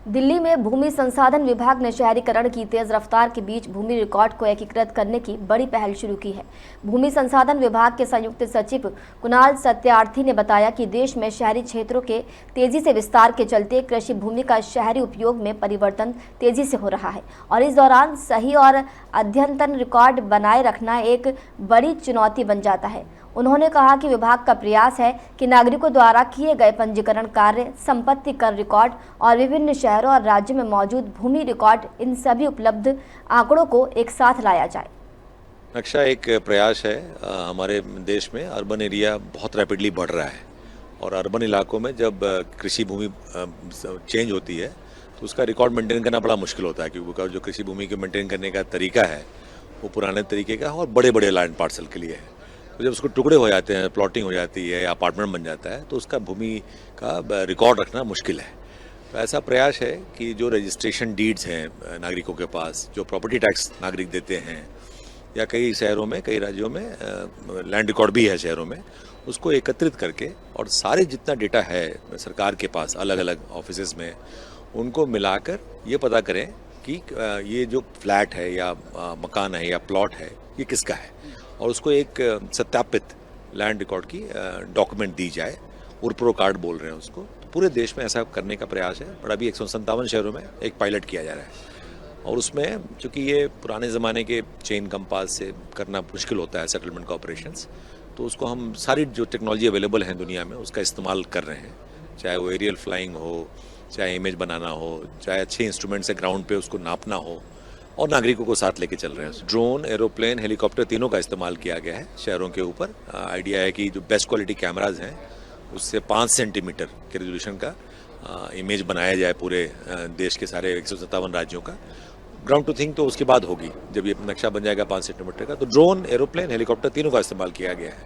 दिल्ली में भूमि संसाधन विभाग ने शहरीकरण की तेज रफ्तार के बीच भूमि रिकॉर्ड को एकीकृत करने की बड़ी पहल शुरू की है। भूमि संसाधन विभाग के संयुक्त सचिव कुणाल सत्यार्थी ने बताया कि देश में शहरी क्षेत्रों के तेजी से विस्तार के चलते कृषि भूमि का शहरी उपयोग में परिवर्तन तेजी से हो रहा है और इस दौरान सही और अद्यतन रिकॉर्ड बनाए रखना एक बड़ी चुनौती बन जाता है। उन्होंने कहा कि विभाग का प्रयास है कि नागरिकों द्वारा किए गए पंजीकरण कार्य, संपत्ति कर रिकॉर्ड और विभिन्न शहरों और राज्यों में मौजूद भूमि रिकॉर्ड, इन सभी उपलब्ध आंकड़ों को एक साथ लाया जाए। नक्शा एक प्रयास है। हमारे देश में अर्बन एरिया बहुत रैपिडली बढ़ रहा है और अर्बन इलाकों में जब कृषि भूमि चेंज होती है तो उसका रिकॉर्ड मेंटेन करना बड़ा मुश्किल होता है, क्योंकि जो कृषि भूमि को मेंटेन करने का तरीका है वो पुराने तरीके का और बड़े बड़े लैंड पार्सल के लिए है। तो जब उसको टुकड़े हो जाते हैं, प्लॉटिंग हो जाती है या अपार्टमेंट बन जाता है तो उसका भूमि का रिकॉर्ड रखना मुश्किल है। तो ऐसा प्रयास है कि जो रजिस्ट्रेशन डीड्स हैं नागरिकों के पास, जो प्रॉपर्टी टैक्स नागरिक देते हैं या कई शहरों में, कई राज्यों में लैंड रिकॉर्ड भी है शहरों में, उसको एकत्रित करके और सारे जितना डेटा है सरकार के पास अलग अलग ऑफिसेज में, उनको मिलाकर ये पता करें कि ये जो फ्लैट है या मकान है या प्लॉट है ये किसका है और उसको एक सत्यापित लैंड रिकॉर्ड की डॉक्यूमेंट दी जाए। उर्प्रो कार्ड बोल रहे हैं उसको। तो पूरे देश में ऐसा करने का प्रयास है और अभी 157 शहरों में एक पायलट किया जा रहा है और उसमें चूँकि ये पुराने ज़माने के चेन कंपास से करना मुश्किल होता है सेटलमेंट का ऑपरेशंस, तो उसको हम सारी जो टेक्नोलॉजी अवेलेबल है दुनिया में उसका इस्तेमाल कर रहे हैं, चाहे वो एरियल फ्लाइंग हो, चाहे इमेज बनाना हो, चाहे अच्छे इंस्ट्रूमेंट से ग्राउंड पे उसको नापना हो, और नागरिकों को साथ लेके चल रहे हैं। ड्रोन, एरोप्लेन, हेलीकॉप्टर तीनों का इस्तेमाल किया गया है शहरों के ऊपर। आइडिया है कि जो बेस्ट क्वालिटी कैमराज हैं उससे 5 सेंटीमीटर के रेजोल्यूशन का इमेज बनाया जाए पूरे देश के सारे 157 राज्यों का। ग्राउंड टू थिंक तो उसके बाद होगी जब ये नक्शा बन जाएगा 5 सेंटीमीटर का। तो ड्रोन, एरोप्लेन, हेलीकॉप्टर तीनों का इस्तेमाल किया गया है।